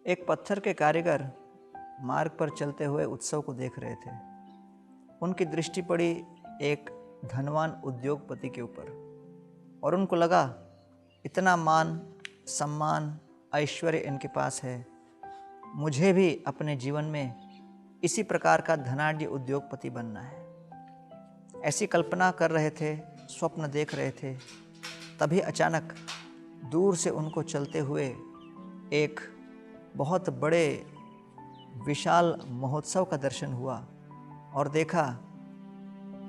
एक पत्थर के कारीगर मार्ग पर चलते हुए उत्सव को देख रहे थे। उनकी दृष्टि पड़ी एक धनवान उद्योगपति के ऊपर और उनको लगा इतना मान सम्मान ऐश्वर्य इनके पास है, मुझे भी अपने जीवन में इसी प्रकार का धनाढ्य उद्योगपति बनना है। ऐसी कल्पना कर रहे थे, स्वप्न देख रहे थे। तभी अचानक दूर से उनको चलते हुए एक बहुत बड़े विशाल महोत्सव का दर्शन हुआ और देखा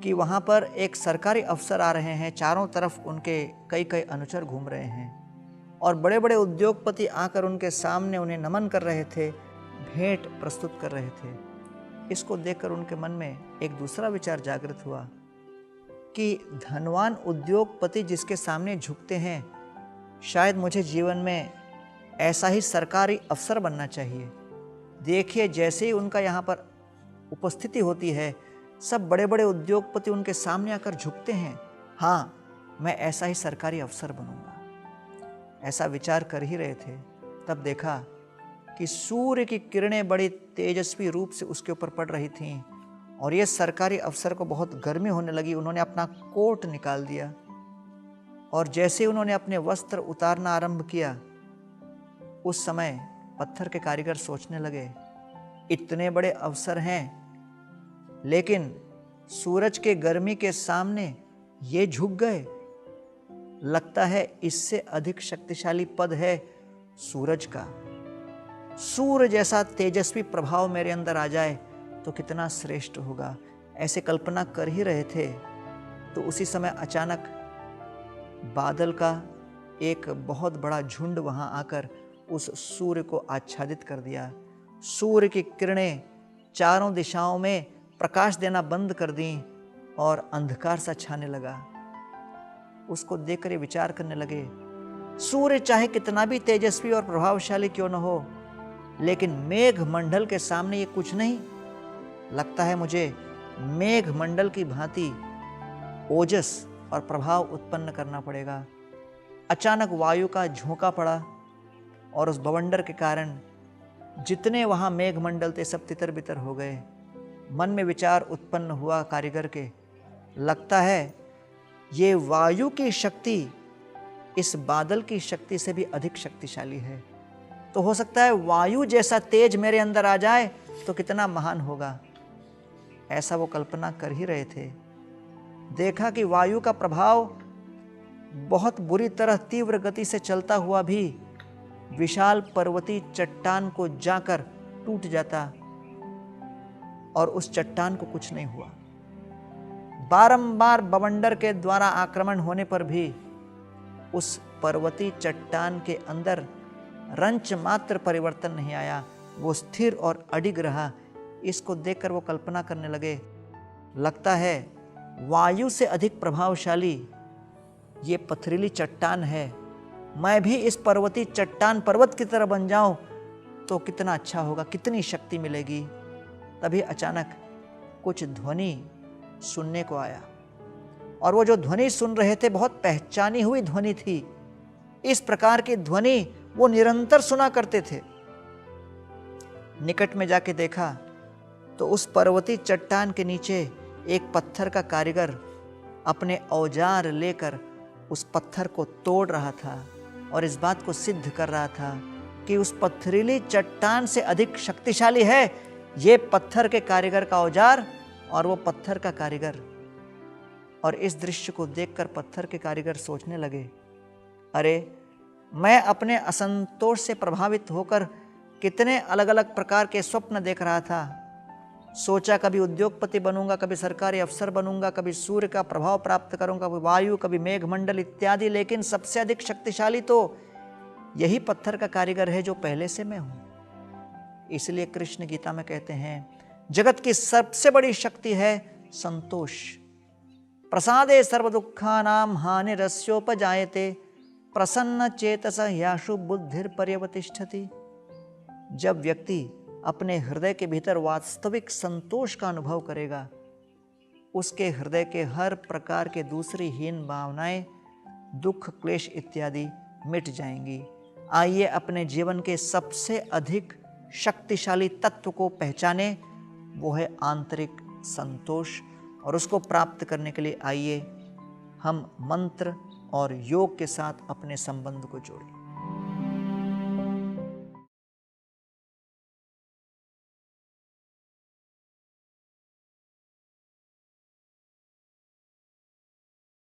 कि वहाँ पर एक सरकारी अफसर आ रहे हैं। चारों तरफ उनके कई कई अनुचर घूम रहे हैं और बड़े बड़े उद्योगपति आकर उनके सामने उन्हें नमन कर रहे थे, भेंट प्रस्तुत कर रहे थे। इसको देखकर उनके मन में एक दूसरा विचार जागृत हुआ कि धनवान उद्योगपति जिसके सामने झुकते हैं, शायद मुझे जीवन में ऐसा ही सरकारी अफसर बनना चाहिए। देखिए, जैसे ही उनका यहाँ पर उपस्थिति होती है, सब बड़े बड़े उद्योगपति उनके सामने आकर झुकते हैं। हाँ, मैं ऐसा ही सरकारी अफसर बनूंगा। ऐसा विचार कर ही रहे थे, तब देखा कि सूर्य की किरणें बड़ी तेजस्वी रूप से उसके ऊपर पड़ रही थीं और ये सरकारी अफसर को बहुत गर्मी होने लगी। उन्होंने अपना कोट निकाल दिया और जैसे ही उन्होंने अपने वस्त्र उतारना आरंभ किया, उस समय पत्थर के कारीगर सोचने लगे, इतने बड़े अफसर हैं लेकिन सूरज के गर्मी के सामने ये झुक गए। लगता है इससे अधिक शक्तिशाली पद है सूरज का। सूर्य जैसा तेजस्वी प्रभाव मेरे अंदर आ जाए तो कितना श्रेष्ठ होगा। ऐसे कल्पना कर ही रहे थे तो उसी समय अचानक बादल का एक बहुत बड़ा झुंड वहां आकर उस सूर्य को आच्छादित कर दिया। सूर्य की किरणें चारों दिशाओं में प्रकाश देना बंद कर दी और अंधकार सा छाने लगा। उसको देखकर विचार करने लगे, सूर्य चाहे कितना भी तेजस्वी और प्रभावशाली क्यों न हो, लेकिन मेघ मंडल के सामने ये कुछ नहीं। लगता है मुझे मेघ मंडल की भांति ओजस और प्रभाव उत्पन्न करना पड़ेगा। अचानक वायु का झोंका पड़ा और उस बवंडर के कारण जितने वहां मेघ मंडल थे सब तितर बितर हो गए। मन में विचार उत्पन्न हुआ कारीगर के, लगता है ये वायु की शक्ति इस बादल की शक्ति से भी अधिक शक्तिशाली है। तो हो सकता है वायु जैसा तेज मेरे अंदर आ जाए तो कितना महान होगा। ऐसा वो कल्पना कर ही रहे थे। देखा कि वायु का प्रभाव बहुत बुरी तरह तीव्र गति से चलता हुआ भी विशाल पर्वतीय चट्टान को जाकर टूट जाता और उस चट्टान को कुछ नहीं हुआ। बारंबार बवंडर के द्वारा आक्रमण होने पर भी उस पर्वतीय चट्टान के अंदर रंच मात्र परिवर्तन नहीं आया, वो स्थिर और अडिग रहा। इसको देखकर वो कल्पना करने लगे, लगता है वायु से अधिक प्रभावशाली ये पथरीली चट्टान है। मैं भी इस पर्वतीय चट्टान पर्वत की तरह बन जाऊं तो कितना अच्छा होगा, कितनी शक्ति मिलेगी। तभी अचानक कुछ ध्वनि सुनने को आया और वो जो ध्वनि सुन रहे थे बहुत पहचानी हुई ध्वनि थी। इस प्रकार की ध्वनि वो निरंतर सुना करते थे। निकट में जाके देखा तो उस पर्वतीय चट्टान के नीचे एक पत्थर का कारीगर अपने औजार लेकर उस पत्थर को तोड़ रहा था और इस बात को सिद्ध कर रहा था कि उस पथरीली चट्टान से अधिक शक्तिशाली है ये पत्थर के कारीगर का औजार और वो पत्थर का कारीगर। और इस दृश्य को देखकर पत्थर के कारीगर सोचने लगे, अरे मैं अपने असंतोष से प्रभावित होकर कितने अलग अलग प्रकार के स्वप्न देख रहा था। सोचा कभी उद्योगपति बनूंगा, कभी सरकारी अफसर बनूंगा, कभी सूर्य का प्रभाव प्राप्त करूंगा, कभी वायु, कभी मेघमंडल इत्यादि, लेकिन सबसे अधिक शक्तिशाली तो यही पत्थर का कारीगर है जो पहले से मैं हूं। इसलिए कृष्ण गीता में कहते हैं, जगत की सबसे बड़ी शक्ति है संतोष। प्रसादे सर्व दुखानाम हानिरस्योपजायते प्रसन्न चेतस ह्याशु बुद्धिर पर्यवतिष्ठति। जब व्यक्ति अपने हृदय के भीतर वास्तविक संतोष का अनुभव करेगा, उसके हृदय के हर प्रकार के दूसरी हीन भावनाएं, दुख, क्लेश इत्यादि मिट जाएंगी। आइए अपने जीवन के सबसे अधिक शक्तिशाली तत्व को पहचाने, वो है आंतरिक संतोष। और उसको प्राप्त करने के लिए आइए हम मंत्र और योग के साथ अपने संबंध को जोड़ें।